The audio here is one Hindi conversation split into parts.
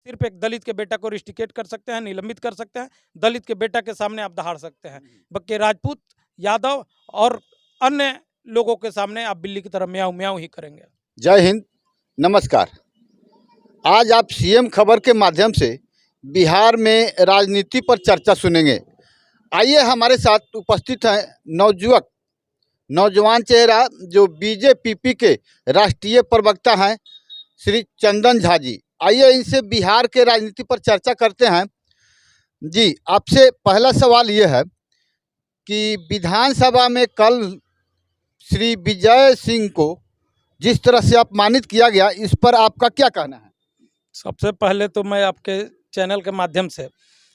सिर्फ एक दलित के बेटा को रिस्टिकेट कर सकते हैं, निलंबित कर सकते हैं, दलित के बेटा के सामने आप दहाड़ सकते हैं। बाकी राजपूत, यादव और अन्य लोगों के सामने आप बिल्ली की तरह म्याऊं म्याऊं ही करेंगे। जय हिंद, नमस्कार। आज आप सीएम खबर के माध्यम से बिहार में राजनीति पर चर्चा सुनेंगे। आइए, हमारे साथ उपस्थित हैं नौजवान चेहरा जो बीजेपी के राष्ट्रीय प्रवक्ता हैं श्री चंदन झा जी। आइए इनसे बिहार के राजनीति पर चर्चा करते हैं। जी, आपसे पहला सवाल ये है कि विधानसभा में कल श्री विजय सिंह को जिस तरह से अपमानित किया गया, इस पर आपका क्या कहना है? सबसे पहले तो मैं आपके चैनल के माध्यम से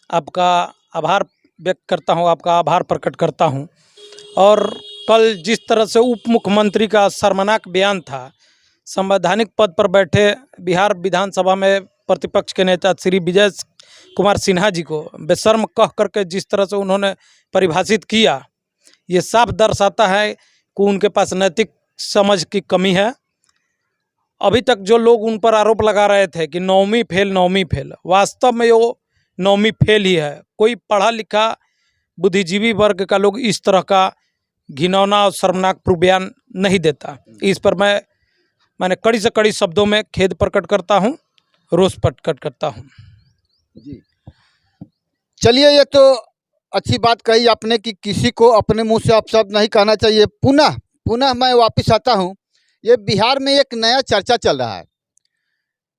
आपका आभार व्यक्त करता हूं, आपका आभार प्रकट करता हूं। और कल जिस तरह से उप मुख्यमंत्री का शर्मनाक बयान था, संवैधानिक पद पर बैठे बिहार विधानसभा में प्रतिपक्ष के नेता श्री विजय कुमार सिन्हा जी को बेशर्म कह करके जिस तरह से उन्होंने परिभाषित किया, ये साफ दर्शाता है कि उनके पास नैतिक समझ की कमी है। अभी तक जो लोग उन पर आरोप लगा रहे थे कि नौवीं फेल, वास्तव में वो नौवीं फेल ही है। कोई पढ़ा लिखा बुद्धिजीवी वर्ग का लोग इस तरह का घिनौना और शर्मनाक बयान नहीं देता। इस पर मैंने कड़ी से कड़ी शब्दों में खेद प्रकट करता हूं, रोष प्रकट करता हूं। जी, चलिए, ये तो अच्छी बात कही आपने कि किसी को अपने मुंह से अपशब्द नहीं कहना चाहिए। पुनः मैं वापस आता हूं। ये बिहार में एक नया चर्चा चल रहा है,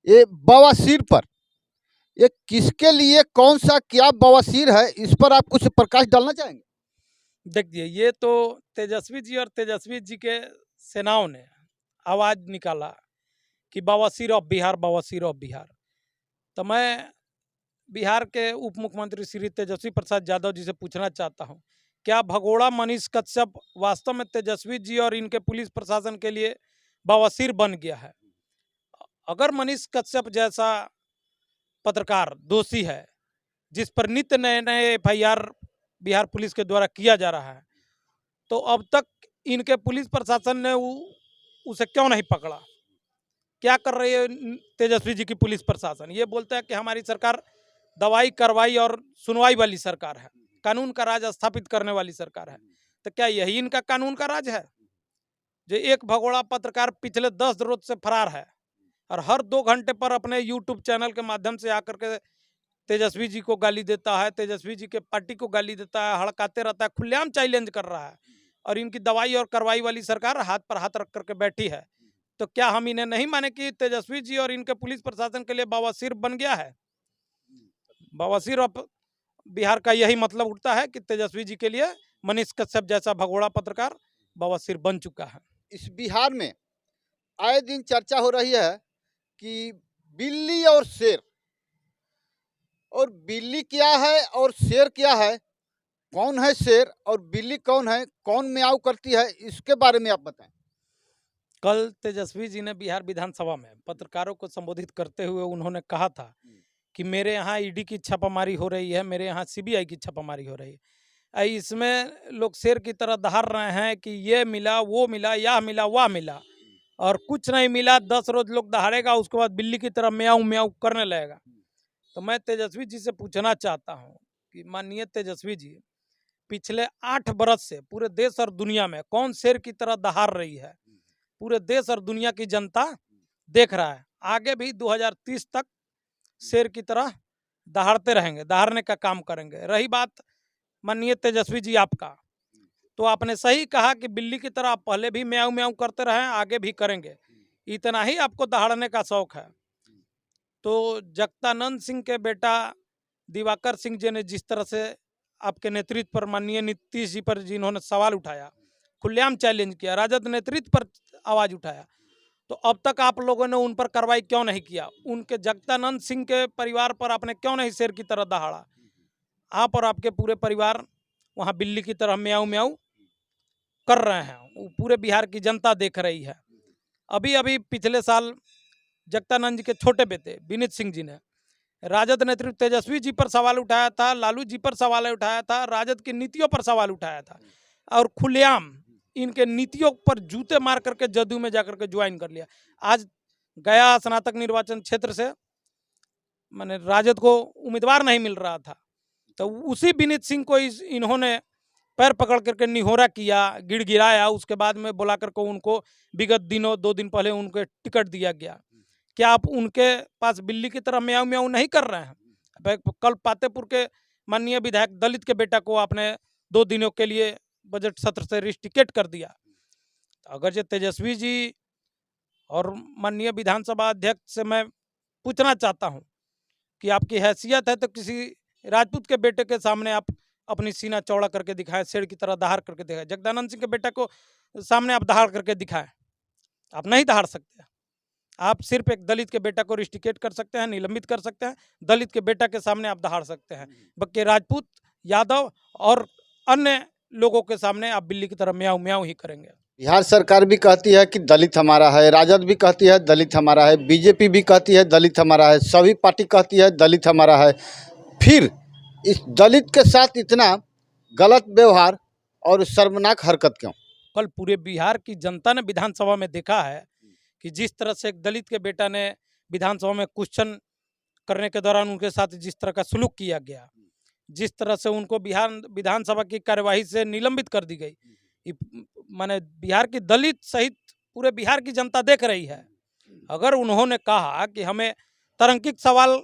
ये बवासीर पर। ये किसके लिए, कौन सा क्या बवासीर है, इस पर आप कुछ प्रकाश डालना चाहेंगे? देखिए, ये तो तेजस्वी जी और तेजस्वी जी के सेनाओं ने आवाज़ निकाला कि बवासीर ऑफ बिहार, बवासीर ऑफ बिहार। तो मैं बिहार के उप मुख्यमंत्री श्री तेजस्वी प्रसाद यादव जी से पूछना चाहता हूं, क्या भगोड़ा मनीष कश्यप वास्तव में तेजस्वी जी और इनके पुलिस प्रशासन के लिए बवासीर बन गया है? अगर मनीष कश्यप जैसा पत्रकार दोषी है, जिस पर नित्य नए नए FIR बिहार पुलिस के द्वारा किया जा रहा है, तो अब तक इनके पुलिस प्रशासन ने उसे क्यों नहीं पकड़ा? क्या कर रही है तेजस्वी जी की पुलिस प्रशासन? ये बोलता है कि हमारी सरकार दवाई कार्रवाई और सुनवाई वाली सरकार है, कानून का राज स्थापित करने वाली सरकार है। तो क्या यही इनका कानून का राज है? जो एक भगोड़ा पत्रकार पिछले 10 रोज से फरार है और हर 2 घंटे पर अपने YouTube चैनल के माध्यम से आकर के तेजस्वी जी को गाली देता है, तेजस्वी जी के पार्टी को गाली देता है, हड़काते रहता है, खुलेआम चैलेंज कर रहा है। और इनकी दवाई और कार्रवाई वाली सरकार हाथ पर हाथ रख करके बैठी है। तो क्या हम इन्हें नहीं माने कि तेजस्वी जी और इनके पुलिस प्रशासन के लिए बवासीर बन गया है? बवासीर ऑफ बिहार का यही मतलब उठता है कि तेजस्वी जी के लिए मनीष कश्यप जैसा भगोड़ा पत्रकार बवासीर बन चुका है। इस बिहार में आए दिन चर्चा हो रही है कि बिल्ली और शेर, और बिल्ली क्या है और शेर क्या है, कौन है शेर और बिल्ली कौन है, कौन म्याऊं करती है, इसके बारे में आप बताएं। कल तेजस्वी जी ने बिहार विधानसभा में पत्रकारों को संबोधित करते हुए उन्होंने कहा था कि मेरे यहाँ ईडी की छापामारी हो रही है, मेरे यहाँ CBI की छापामारी हो रही है। इसमें लोग शेर की तरह दहाड़ रहे हैं कि ये मिला, वो मिला, यह मिला, वह मिला, और कुछ नहीं मिला। 10 रोज लोग दहाड़ेगा, उसके बाद बिल्ली की तरह म्याऊं म्याऊं करने लगेगा। तो मैं तेजस्वी जी से पूछना चाहता हूँ कि माननीय तेजस्वी जी, पिछले 8 बरस से पूरे देश और दुनिया में कौन शेर की तरह दहाड़ रही है? पूरे देश और दुनिया की जनता देख रहा है। आगे भी 2030 तक शेर की तरह दहाड़ते रहेंगे, दहाड़ने का काम करेंगे। रही बात माननीय तेजस्वी जी आपका, तो आपने सही कहा कि बिल्ली की तरह आप पहले भी म्याऊं म्याऊं करते रहे, आगे भी करेंगे। इतना ही आपको दहाड़ने का शौक है। तो जगतानंद सिंह के बेटा दिवाकर सिंह जी ने जिस तरह से आपके नेतृत्व पर, माननीय नीतीश जी पर जिन्होंने सवाल उठाया, खुलेआम चैलेंज किया, राजद नेतृत्व पर आवाज उठाया, तो अब तक आप लोगों ने उन पर कार्रवाई क्यों नहीं किया? उनके जगतानंद सिंह के परिवार पर आपने क्यों नहीं शेर की तरह दहाड़ा? आप और आपके पूरे परिवार वहां बिल्ली की तरह म्याऊं म्याऊं कर रहे हैं, वो पूरे बिहार की जनता देख रही है। अभी अभी पिछले साल जगतानंद जी के छोटे बेटे विनीत सिंह जी ने राजद नेतृत्व तेजस्वी जी पर सवाल उठाया था, लालू जी पर सवाल उठाया था, राजद की नीतियों पर सवाल उठाया था, और खुलेआम इनके नीतियों पर जूते मार करके जदयू में जाकर के ज्वाइन कर लिया। आज गया स्नातक निर्वाचन क्षेत्र से माने राजद को उम्मीदवार नहीं मिल रहा था, तो उसी विनीत सिंह को इन्होंने पैर पकड़ करके निहोरा किया, गिड़गिड़ाया। उसके बाद में बुला करके उनको विगत दिनों 2 दिन पहले उनको टिकट दिया गया। क्या आप उनके पास बिल्ली की तरह म्याऊं म्याऊं नहीं कर रहे हैं? कल पातेपुर के माननीय विधायक दलित के बेटा को आपने 2 दिनों के लिए बजट सत्र से रिस्ट्रिकेट कर दिया। अगर जो तेजस्वी जी और माननीय विधानसभा अध्यक्ष से मैं पूछना चाहता हूं कि आपकी हैसियत है तो किसी राजपूत के बेटे के सामने आप अपनी सीना चौड़ा करके दिखाएं, शेर की तरह दहाड़ करके दिखाएं। जगदानंद सिंह के बेटा को सामने आप दहाड़ करके दिखाएं। आप नहीं दहाड़ सकते। आप सिर्फ एक दलित के बेटा को रिस्ट्रिकेट कर सकते हैं, निलंबित कर सकते हैं। दलित के बेटा के सामने आप दहाड़ सकते हैं, बाकी राजपूत, यादव और अन्य लोगों के सामने आप बिल्ली की तरह म्याऊं म्याऊं ही करेंगे। बिहार सरकार भी कहती है कि दलित हमारा है, राजद भी कहती है दलित हमारा है, बीजेपी भी कहती है दलित हमारा है, सभी पार्टी कहती है दलित हमारा है। फिर इस दलित के साथ इतना गलत व्यवहार और शर्मनाक हरकत क्यों? कल पूरे बिहार की जनता ने विधानसभा में देखा है कि जिस तरह से एक दलित के बेटा ने विधानसभा में क्वेश्चन करने के दौरान उनके साथ जिस तरह का सलूक किया गया, जिस तरह से उनको बिहार विधानसभा की कार्यवाही से निलंबित कर दी गई, माने बिहार की दलित सहित पूरे बिहार की जनता देख रही है। अगर उन्होंने कहा कि हमें तार्किक सवाल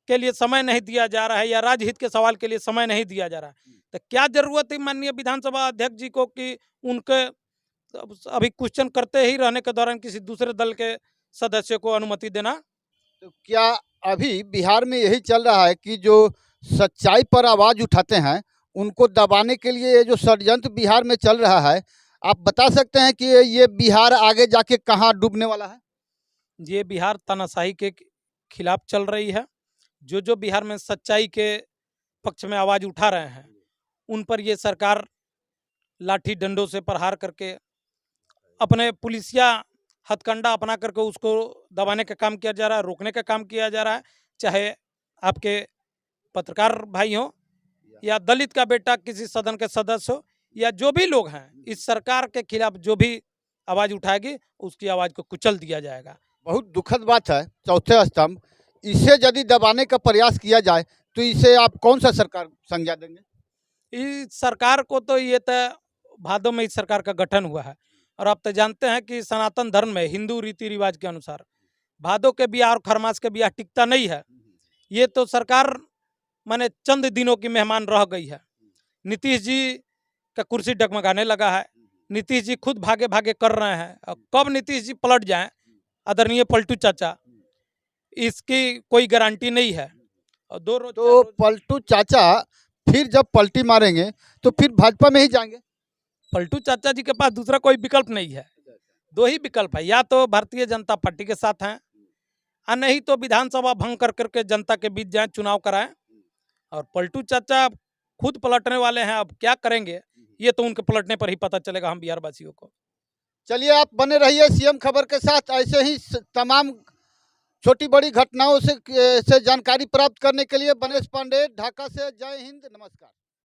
के लिए समय नहीं दिया जा रहा है या राजहित के सवाल के लिए समय नहीं दिया जा रहा है, तो क्या जरूरत है माननीय विधानसभा अध्यक्ष जी को कि उनके अभी क्वेश्चन करते ही रहने के दौरान किसी दूसरे दल के सदस्य को अनुमति देना? तो क्या अभी बिहार में यही चल रहा है कि जो सच्चाई पर आवाज़ उठाते हैं उनको दबाने के लिए ये जो षड्यंत्र बिहार में चल रहा है, आप बता सकते हैं कि ये बिहार आगे जाके कहाँ डूबने वाला है? ये बिहार तानाशाही के खिलाफ चल रही है। जो बिहार में सच्चाई के पक्ष में आवाज़ उठा रहे हैं उन पर ये सरकार लाठी डंडों से प्रहार करके अपने पुलिसिया हथकंडा अपना करके उसको दबाने का काम किया जा रहा है, रोकने का काम किया जा रहा है। चाहे आपके पत्रकार भाई हो या दलित का बेटा किसी सदन के सदस्य हो या जो भी लोग हैं, इस सरकार के खिलाफ जो भी आवाज़ उठाएगी उसकी आवाज़ को कुचल दिया जाएगा। बहुत दुखद बात है। चौथे स्तंभ, इसे यदि दबाने का प्रयास किया जाए तो इसे आप कौन सा सरकार संज्ञा देंगे? इस सरकार को तो ये तो भादों में इस सरकार का गठन हुआ है और आप तो जानते हैं कि सनातन धर्म में हिंदू रीति रिवाज के अनुसार भादों के ब्याह और खरमास के ब्याह टिकता नहीं है। ये तो सरकार माने चंद दिनों की मेहमान रह गई है। नीतीश जी का कुर्सी डगमगाने लगा है। नीतीश जी खुद भागे भागे कर रहे हैं। कब नीतीश जी पलट जाएं, आदरणीय पलटू चाचा, इसकी कोई गारंटी नहीं है। और तो पलटू चाचा फिर जब पलटी मारेंगे तो फिर भाजपा में ही जाएंगे? पलटू चाचा जी के पास दूसरा कोई विकल्प नहीं है। 2 ही विकल्प है, या तो भारतीय जनता पार्टी के साथ हैं और नहीं तो विधानसभा भंग कर करके जनता के बीच जाएं, चुनाव कराएं। और पलटू चाचा खुद पलटने वाले हैं, अब क्या करेंगे ये तो उनके पलटने पर ही पता चलेगा हम बिहार वासियों को। चलिए, आप बने रहिए सीएम खबर के साथ। ऐसे ही तमाम छोटी बड़ी घटनाओं से जानकारी प्राप्त करने के लिए बनेश पांडे, ढाका से। जय हिंद, नमस्कार।